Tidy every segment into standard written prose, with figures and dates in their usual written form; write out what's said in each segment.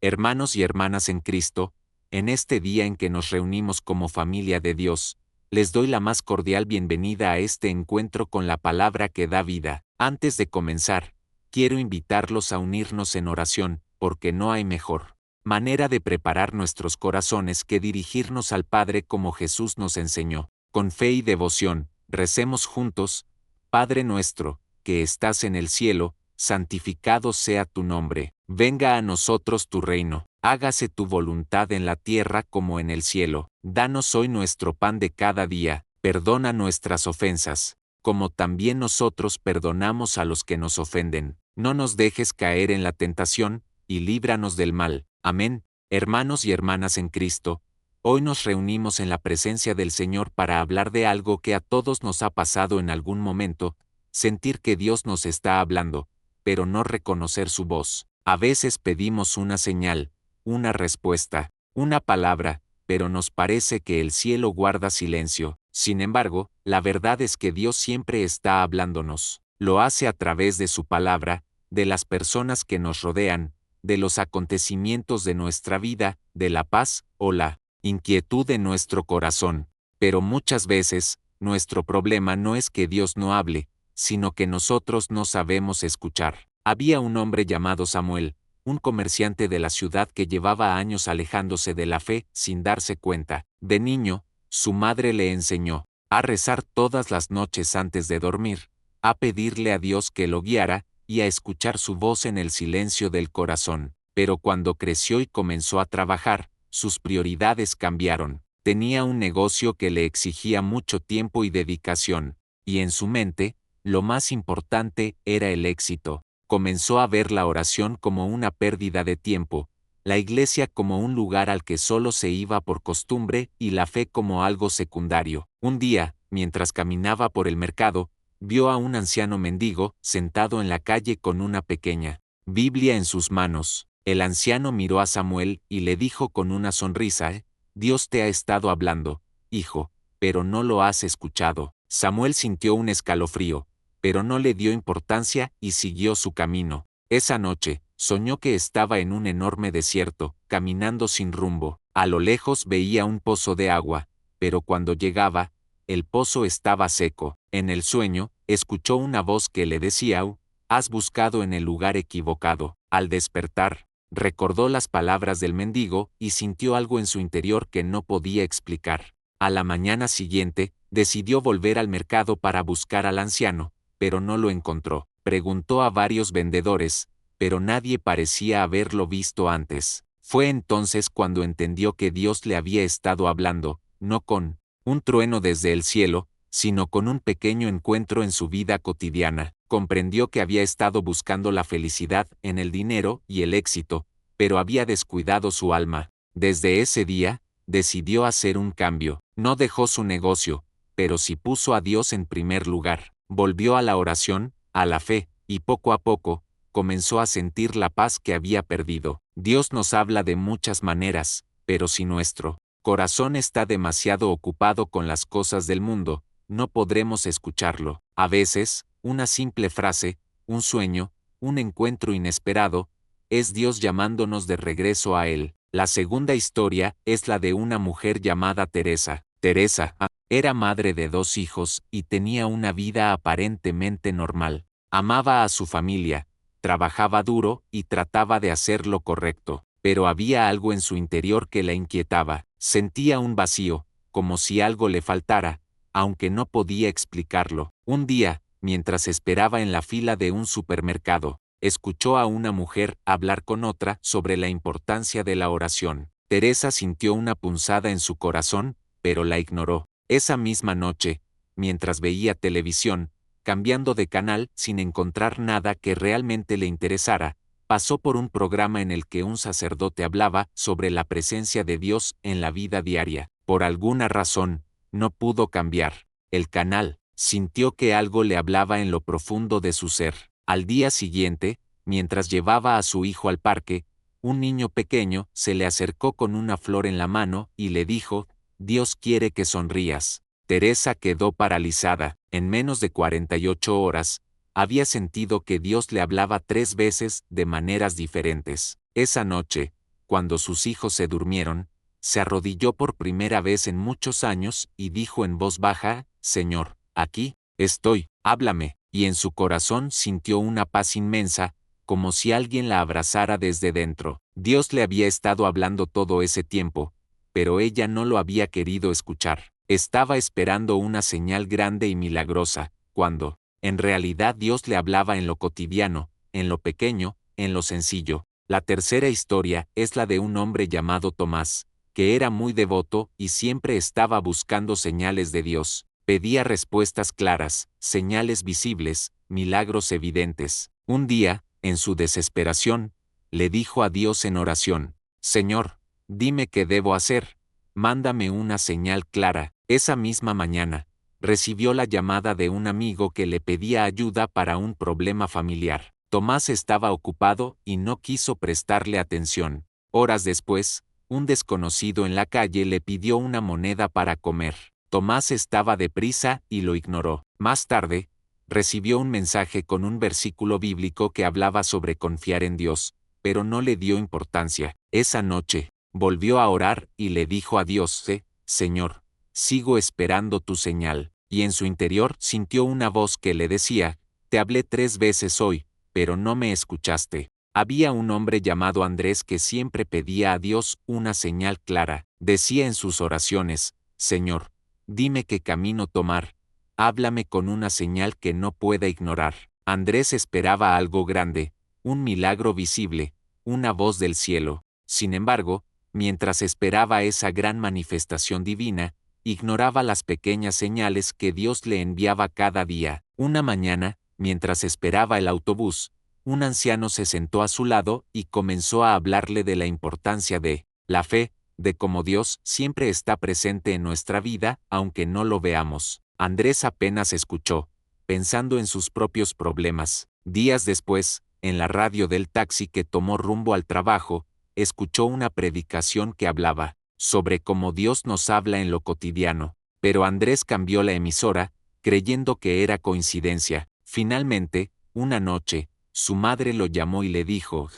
Hermanos y hermanas en Cristo, en este día en que nos reunimos como familia de Dios, les doy la más cordial bienvenida a este encuentro con la palabra que da vida. Antes de comenzar, quiero invitarlos a unirnos en oración, porque no hay mejor manera de preparar nuestros corazones que dirigirnos al Padre como Jesús nos enseñó. Con fe y devoción, recemos juntos: Padre nuestro, que estás en el cielo, santificado sea tu nombre. Venga a nosotros tu reino. Hágase tu voluntad en la tierra como en el cielo. Danos hoy nuestro pan de cada día. Perdona nuestras ofensas, como también nosotros perdonamos a los que nos ofenden. No nos dejes caer en la tentación, y líbranos del mal. Amén. Hermanos y hermanas en Cristo, hoy nos reunimos en la presencia del Señor para hablar de algo que a todos nos ha pasado en algún momento: sentir que Dios nos está hablando, pero no reconocer su voz. A veces pedimos una señal, una respuesta, una palabra, pero nos parece que el cielo guarda silencio. Sin embargo, la verdad es que Dios siempre está hablándonos. Lo hace a través de su palabra, de las personas que nos rodean, de los acontecimientos de nuestra vida, de la paz o la inquietud de nuestro corazón. Pero muchas veces, nuestro problema no es que Dios no hable, sino que nosotros no sabemos escuchar. Había un hombre llamado Samuel, un comerciante de la ciudad que llevaba años alejándose de la fe sin darse cuenta. De niño, su madre le enseñó a rezar todas las noches antes de dormir, a pedirle a Dios que lo guiara, y a escuchar su voz en el silencio del corazón. Pero cuando creció y comenzó a trabajar, sus prioridades cambiaron. Tenía un negocio que le exigía mucho tiempo y dedicación, y en su mente, lo más importante era el éxito. Comenzó a ver la oración como una pérdida de tiempo, la iglesia como un lugar al que solo se iba por costumbre y la fe como algo secundario. Un día, mientras caminaba por el mercado, vio a un anciano mendigo sentado en la calle con una pequeña Biblia en sus manos. El anciano miró a Samuel y le dijo con una sonrisa: Dios te ha estado hablando, hijo, pero no lo has escuchado. Samuel sintió un escalofrío, pero no le dio importancia y siguió su camino. Esa noche, soñó que estaba en un enorme desierto, caminando sin rumbo. A lo lejos veía un pozo de agua, pero cuando llegaba, el pozo estaba seco. En el sueño, escuchó una voz que le decía: has buscado en el lugar equivocado. Al despertar, recordó las palabras del mendigo y sintió algo en su interior que no podía explicar. A la mañana siguiente, decidió volver al mercado para buscar al anciano, pero no lo encontró. Preguntó a varios vendedores, pero nadie parecía haberlo visto antes. Fue entonces cuando entendió que Dios le había estado hablando, no con un trueno desde el cielo, sino con un pequeño encuentro en su vida cotidiana. Comprendió que había estado buscando la felicidad en el dinero y el éxito, pero había descuidado su alma. Desde ese día, decidió hacer un cambio. No dejó su negocio, pero sí puso a Dios en primer lugar. Volvió a la oración, a la fe, y poco a poco, comenzó a sentir la paz que había perdido. Dios nos habla de muchas maneras, pero si nuestro corazón está demasiado ocupado con las cosas del mundo, no podremos escucharlo. A veces, una simple frase, un sueño, un encuentro inesperado, es Dios llamándonos de regreso a Él. La segunda historia es la de una mujer llamada Teresa. Teresa era madre de 2 hijos y tenía una vida aparentemente normal. Amaba a su familia, trabajaba duro y trataba de hacer lo correcto, pero había algo en su interior que la inquietaba. Sentía un vacío, como si algo le faltara, aunque no podía explicarlo. Un día, mientras esperaba en la fila de un supermercado, escuchó a una mujer hablar con otra sobre la importancia de la oración. Teresa sintió una punzada en su corazón, pero la ignoró. Esa misma noche, mientras veía televisión, cambiando de canal sin encontrar nada que realmente le interesara, pasó por un programa en el que un sacerdote hablaba sobre la presencia de Dios en la vida diaria. Por alguna razón, no pudo cambiar el canal. Sintió que algo le hablaba en lo profundo de su ser. Al día siguiente, mientras llevaba a su hijo al parque, un niño pequeño se le acercó con una flor en la mano y le dijo: Dios quiere que sonrías. Teresa quedó paralizada. En menos de 48 horas, había sentido que Dios le hablaba 3 veces de maneras diferentes. Esa noche, cuando sus hijos se durmieron, se arrodilló por primera vez en muchos años y dijo en voz baja, Señor, aquí estoy, háblame, y en su corazón sintió una paz inmensa, como si alguien la abrazara desde dentro. Dios le había estado hablando todo ese tiempo, pero ella no lo había querido escuchar. Estaba esperando una señal grande y milagrosa, cuando, en realidad Dios le hablaba en lo cotidiano, en lo pequeño, en lo sencillo. La tercera historia es la de un hombre llamado Tomás, que era muy devoto y siempre estaba buscando señales de Dios. Pedía respuestas claras, señales visibles, milagros evidentes. Un día, en su desesperación, le dijo a Dios en oración, Señor, dime qué debo hacer, mándame una señal clara. Esa misma mañana, recibió la llamada de un amigo que le pedía ayuda para un problema familiar. Tomás estaba ocupado y no quiso prestarle atención. Horas después, un desconocido en la calle le pidió una moneda para comer. Tomás estaba deprisa y lo ignoró. Más tarde, recibió un mensaje con un versículo bíblico que hablaba sobre confiar en Dios, pero no le dio importancia. Esa noche, volvió a orar y le dijo a Dios, Señor, sigo esperando tu señal. Y en su interior sintió una voz que le decía, te hablé 3 veces hoy, pero no me escuchaste. Había un hombre llamado Andrés que siempre pedía a Dios una señal clara. Decía en sus oraciones, Señor, dime qué camino tomar, háblame con una señal que no pueda ignorar. Andrés esperaba algo grande, un milagro visible, una voz del cielo. Sin embargo, mientras esperaba esa gran manifestación divina, ignoraba las pequeñas señales que Dios le enviaba cada día. Una mañana, mientras esperaba el autobús, un anciano se sentó a su lado y comenzó a hablarle de la importancia de la fe, de cómo Dios siempre está presente en nuestra vida, aunque no lo veamos. Andrés apenas escuchó, pensando en sus propios problemas. Días después, en la radio del taxi que tomó rumbo al trabajo, escuchó una predicación que hablaba sobre cómo Dios nos habla en lo cotidiano, pero Andrés cambió la emisora, creyendo que era coincidencia. Finalmente, una noche, su madre lo llamó y le dijo,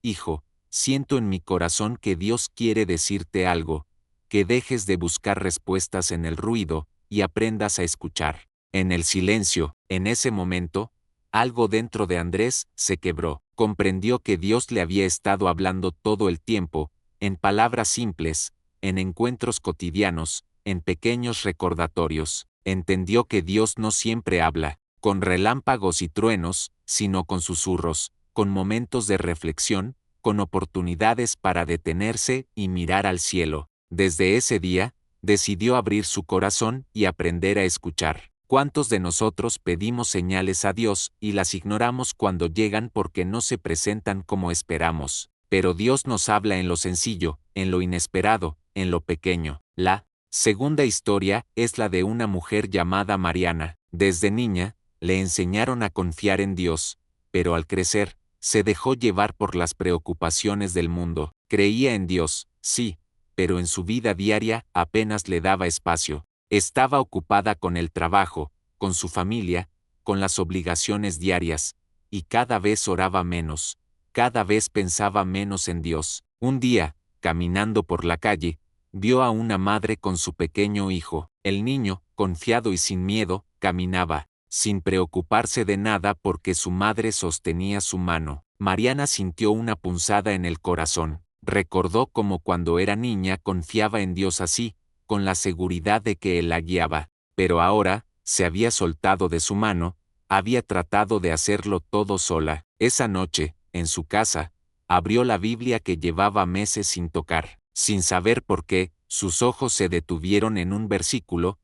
Hijo, siento en mi corazón que Dios quiere decirte algo, que dejes de buscar respuestas en el ruido, y aprendas a escuchar. En el silencio, en ese momento, algo dentro de Andrés se quebró. Comprendió que Dios le había estado hablando todo el tiempo, en palabras simples, en encuentros cotidianos, en pequeños recordatorios. Entendió que Dios no siempre habla, con relámpagos y truenos, sino con susurros, con momentos de reflexión, con oportunidades para detenerse y mirar al cielo. Desde ese día, decidió abrir su corazón y aprender a escuchar. ¿Cuántos de nosotros pedimos señales a Dios y las ignoramos cuando llegan porque no se presentan como esperamos? Pero Dios nos habla en lo sencillo, en lo inesperado, en lo pequeño. La segunda historia es la de una mujer llamada Mariana. Desde niña, le enseñaron a confiar en Dios, pero al crecer, se dejó llevar por las preocupaciones del mundo. Creía en Dios, sí, pero en su vida diaria apenas le daba espacio. Estaba ocupada con el trabajo, con su familia, con las obligaciones diarias, y cada vez oraba menos, cada vez pensaba menos en Dios. Un día, caminando por la calle, vio a una madre con su pequeño hijo. El niño, confiado y sin miedo, caminaba, sin preocuparse de nada porque su madre sostenía su mano. Mariana sintió una punzada en el corazón. Recordó cómo cuando era niña confiaba en Dios así, con la seguridad de que Él la guiaba, pero ahora, se había soltado de su mano, había tratado de hacerlo todo sola. Esa noche, en su casa, abrió la Biblia que llevaba meses sin tocar. Sin saber por qué, sus ojos se detuvieron en un versículo: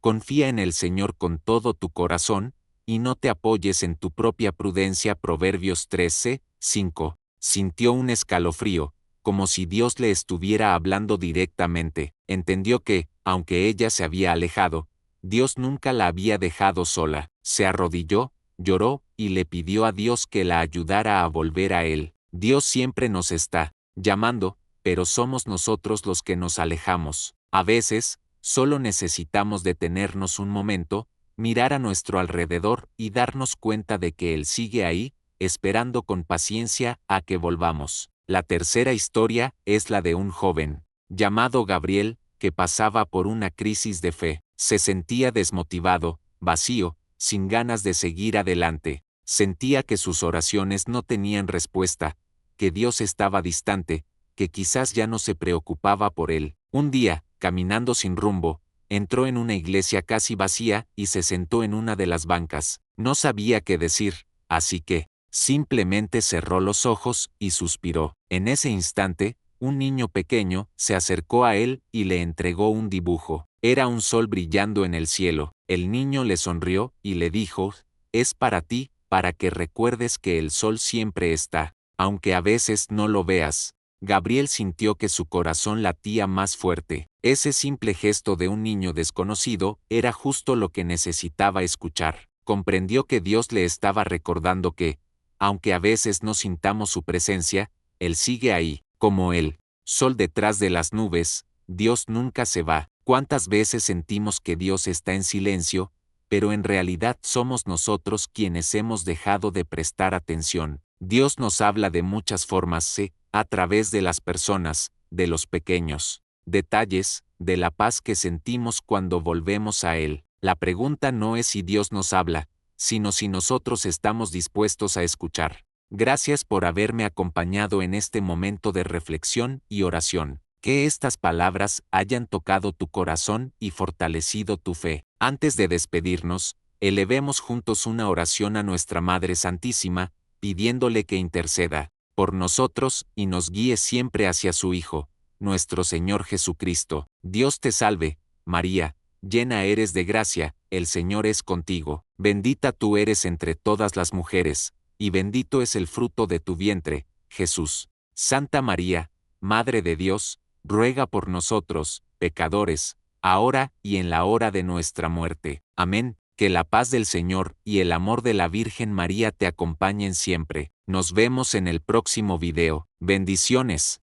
confía en el Señor con todo tu corazón, y no te apoyes en tu propia prudencia. Proverbios 13:5. Sintió un escalofrío, como si Dios le estuviera hablando directamente. Entendió que, aunque ella se había alejado, Dios nunca la había dejado sola. Se arrodilló, lloró y le pidió a Dios que la ayudara a volver a Él. Dios siempre nos está llamando, pero somos nosotros los que nos alejamos. A veces, solo necesitamos detenernos un momento, mirar a nuestro alrededor y darnos cuenta de que Él sigue ahí, esperando con paciencia a que volvamos. La tercera historia es la de un joven, llamado Gabriel, que pasaba por una crisis de fe. Se sentía desmotivado, vacío, sin ganas de seguir adelante. Sentía que sus oraciones no tenían respuesta, que Dios estaba distante, que quizás ya no se preocupaba por él. Un día, caminando sin rumbo, entró en una iglesia casi vacía y se sentó en una de las bancas. No sabía qué decir, así que, simplemente cerró los ojos y suspiró. En ese instante, un niño pequeño se acercó a él y le entregó un dibujo. Era un sol brillando en el cielo. El niño le sonrió y le dijo, «Es para ti, para que recuerdes que el sol siempre está, aunque a veces no lo veas». Gabriel sintió que su corazón latía más fuerte. Ese simple gesto de un niño desconocido era justo lo que necesitaba escuchar. Comprendió que Dios le estaba recordando que, aunque a veces no sintamos su presencia, Él sigue ahí, como el sol detrás de las nubes. Dios nunca se va. ¿Cuántas veces sentimos que Dios está en silencio, pero en realidad somos nosotros quienes hemos dejado de prestar atención? Dios nos habla de muchas formas, a través de las personas, de los pequeños detalles, de la paz que sentimos cuando volvemos a Él. La pregunta no es si Dios nos habla, sino si nosotros estamos dispuestos a escuchar. Gracias por haberme acompañado en este momento de reflexión y oración. Que estas palabras hayan tocado tu corazón y fortalecido tu fe. Antes de despedirnos, elevemos juntos una oración a nuestra Madre Santísima, pidiéndole que interceda por nosotros y nos guíe siempre hacia su Hijo, nuestro Señor Jesucristo. Dios te salve, María, llena eres de gracia, el Señor es contigo. Bendita tú eres entre todas las mujeres, y bendito es el fruto de tu vientre, Jesús. Santa María, Madre de Dios, ruega por nosotros, pecadores, ahora y en la hora de nuestra muerte. Amén. Que la paz del Señor y el amor de la Virgen María te acompañen siempre. Nos vemos en el próximo video. Bendiciones.